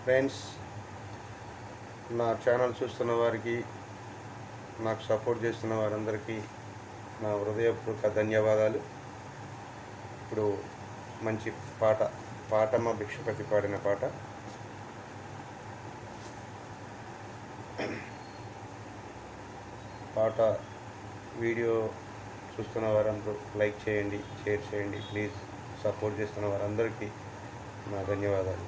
Friends, నా channel చూస్తున్న వారికి, నాకు సపోర్ట్ చేస్తున్న వారందరికీ నా హృదయపూర్వక ధన్యవాదాలు. ఇప్పుడు మంచి పాటమ్మ భిక్షపతి పాడిన పాట వీడియో చూస్తున్న వారందరూ లైక్ చేయండి, షేర్ చేయండి ప్లీజ్. సపోర్ట్ చేస్తున్న వారందరికీ నా ధన్యవాదాలు.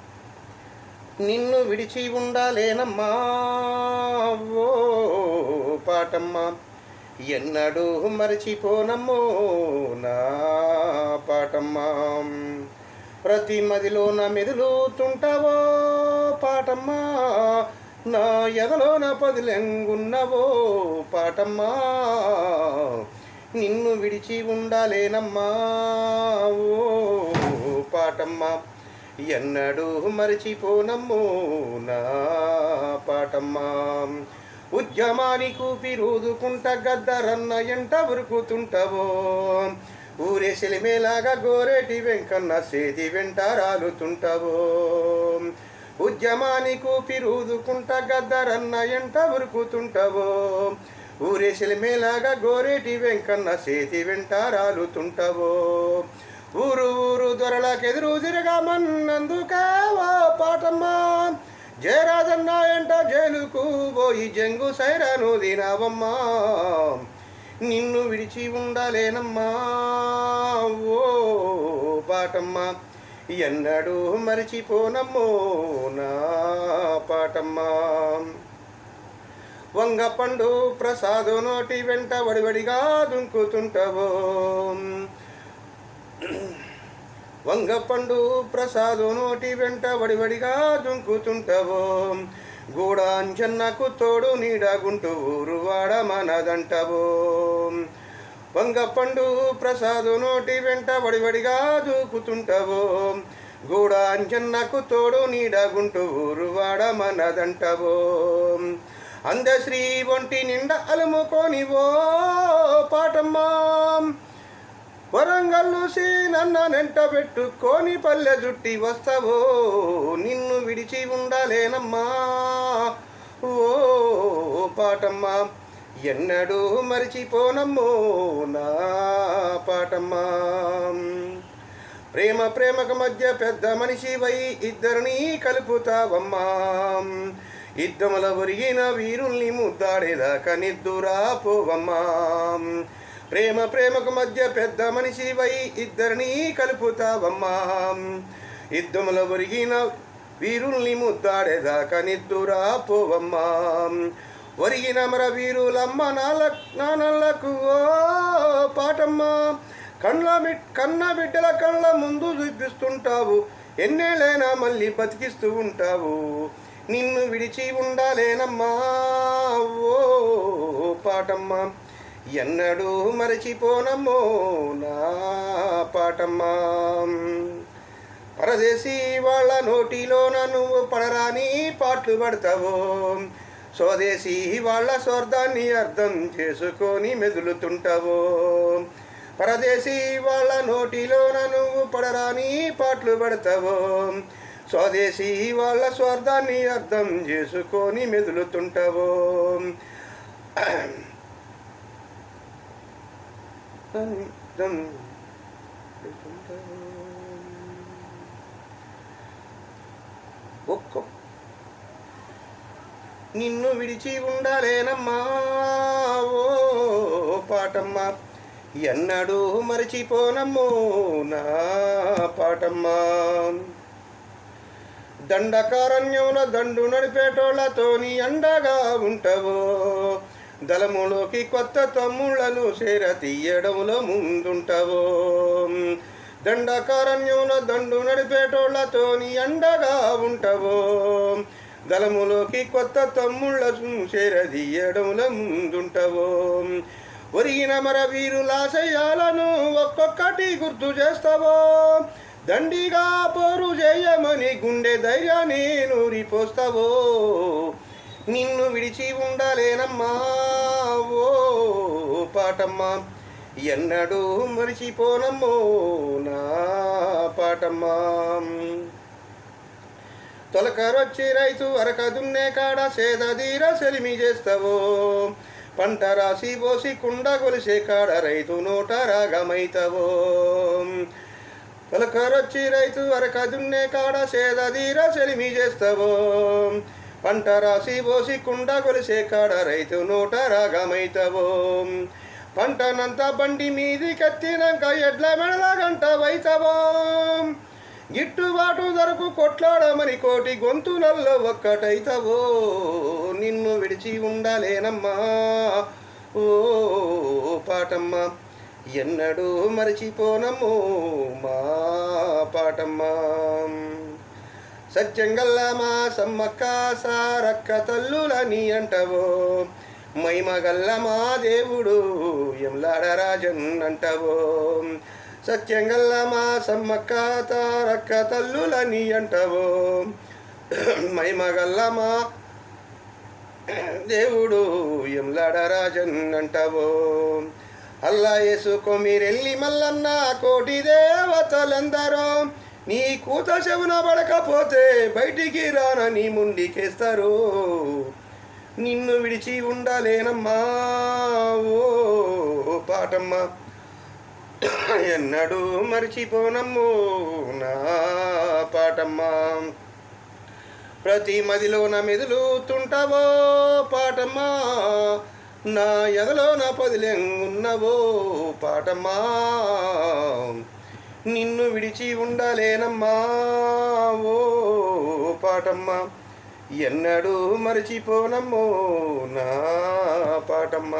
నిన్ను విడిచి ఉండాలేనమ్మా ఓ పాటమ్మా, ఎన్నడూ మరచిపోనమ్మో నా పాటమ్మా. ప్రతి మదిలోన మెదులుతుంటావో పాటమ్మా, నా ఎదలోన పదిలెంగున్నవో పాటమ్మా. నిన్ను విడిచి ఉండాలేనమ్మా ఓ పాటమ్మా, ఎన్నడూ మరచిపోనమ్మో నా పాటమ్మా. ఉద్యమానికి ఊపిరూదుకుంట గద్దరన్న ఎంట ఉరుకుతుంటవో, ఊరే సెలిమేలాగా గోరేటి వెంకన్న సేతి వెంట రాలుతుంటవో. ఉద్యమానికి ఊపిరూదుకుంట గద్దరన్న ఎంట ఉరుకుతుంటవో, ఊరే సెలిమేలాగా గోరేటి వెంకన్న సేతి వెంట రాలుతుంటవో. ఊరు ఊరు దొరలకెదురు తిరగమన్నందుకేవో పాటమ్మా, జయరాజన్న ఎంట జైలుకు పోయి జంగు సైరాను దినవమ్మా. నిన్ను విడిచి ఉండాలేనమ్మా ఓ పాటమ్మా, ఎన్నడూ మరచిపోనమ్మో నా పాటమ్మా. వంగపండు ప్రసాదు నోటి వెంట వడివడిగా దుంకుతుంటవో, వంగపండు ప్రసాదు నోటి వెంట వడివడిగా దుంకుతుంటవో. గూడాంజన్నకు తోడు నీడగుంటూ ఊరువాడ మనదంటవో. వంగపండు ప్రసాదు నోటి వెంట వడివడిగా దూకుతుంటవో. గూడాంజన్నకు తోడు నీడగుంటూ ఊరువాడ మనదంటవో. అందశ్రీ ఒంటి నిండా అలుముకోనివో పాటమ్మా, వరంగల్లు నన్న నెంట పెట్టుకొని పల్లె జుట్టి వస్తావో. నిన్ను విడిచి ఉండాలేనమ్మా ఓ పాటమ్మా, ఎన్నడూ మరిచిపోనమ్మో నా పాటమ్మా. ప్రేమ ప్రేమకు మధ్య పెద్ద మనిషి వై ఇద్దరిని కలుపుతావమ్మా, యుద్ధముల ఒరిగిన వీరుల్ని ముద్దాడేదాకా నిద్దురా పోవమ్మా. ప్రేమ ప్రేమకు మధ్య పెద్ద మనిషి వై ఇద్దరిని కలుపుతావమ్మా, యుద్ధముల ఒరిగిన వీరుల్ని ముద్దాడేదాకా నిద్దురా పోవమ్మా. ఒరిగిన మర వీరులమ్మ నాన్నలకు ఓ పాటమ్మా, కన్న బిడ్డల కళ్ళ ముందు చూపిస్తుంటావు, ఎన్నేళ్ళైనా మళ్ళీ బతికిస్తూ ఉంటావు. నిన్ను విడిచి ఉండాలేనమ్మా ఓ పాటమ్మా, ఎన్నడూ మరచిపోనమ్మో నా పాటమ్మా. పరదేశీ వాళ్ళ నోటిలోన నువ్వు పడరాని పాటలు పడతావో, స్వదేశీ వాళ్ళ స్వార్థాన్ని అర్థం చేసుకొని మెదులుతుంటావో. పరదేశీ వాళ్ళ నోటిలోన నువ్వు పడరాని పాటలు పడతావో, స్వదేశీ వాళ్ళ స్వార్థాన్ని అర్థం చేసుకొని మెదులుతుంటావో. నిన్ను విడిచి ఉండాలేనమ్మా ఓ పాటమ్మా, ఎన్నడూ మరచిపోనమ్మో నా పాటమ్మా. దండకారణ్యంలో దండు నడిపేటోళ్లతోని అండగా ఉంటావో, దళములోకి కొత్త తమ్ముళ్లను చేర తీయడంలో ముందుంటావో. దండకారణ్యంలో దండు నడిపేటోళ్లతోని అండగా ఉంటావో, దళములోకి కొత్త తమ్ముళ్లను చేర తీయడంలో ముందుంటావో. ఒరిగిన మర వీరులాశయాలను ఒక్కొక్కటి గుర్తు చేస్తావో, దండిగా పోరు చేయమని గుండె ధైర్యాన్ని నూరిపోస్తావో. నిన్ను విడిచి ఉండాలేనమ్మా ఓ పాటమ్మా, ఎన్నడూ మరిచిపోనమ్మో నా పాటమ్మా. తొలకరొచ్చి రైతు అరక దున్నే కాడ సేదీర సెలిమి చేస్తావో పంట రాసి పోసి కుండ కొలిసే కాడ రైతు నోట రాగమైతవో తొలకరొచ్చి రైతు అరక దున్నే కాడ సేదీర సెలిమి చేస్తావో పంట రాసి పోసి కుండ కొలిసే కాడ రైతు నోట రాగమైతవో పంటనంతా బండి మీది కత్తినాక ఎడ్ల మెడల గంట వైతవో గిట్టుబాటు ధరకు కొట్లాడమని కోటి గొంతులలో ఒక్కటైతవో నిన్ను విడిచి ఉండాలేనమ్మా ఓ పాటమ్మ ఎన్నడూ మరచిపోనమ్మో మా పాటమ్మ సత్యంగల్లా మా సమ్మక్క సారక్క తల్లులని అంటవో మైమగల్ల మా దేవుడు ఎంలాడ రాజన్ అంటవో సత్యంగల్ల మా సమ్మక్క తారక్క తల్లులని అంటవో మైమగల్ల మా దేవుడు ఎంలాడ రాజన్ అంటవో అల్లా యేసుకో మీరెళ్ళి మల్లన్న కోటి దేవతలందరూ నీ కూత చెవున పడకపోతే బయటికి రానని ముండికేస్తారు నిన్ను విడిచి ఉండాలేనమ్మా ఓ పాటమ్మ ఎన్నడూ మరిచిపోనమ్మో నా పాటమ్మ ప్రతి మదిలోన మెదులుతుంటావో పాటమ్మ నా ఎదలోన పదిలెంగున్నవో పాటమ్మా నిన్ను విడిచి ఉండాలేనమ్మా ఓ పాటమ్మ ఎన్నడూ మరచిపోనమ్మో నా పాటమ్మ.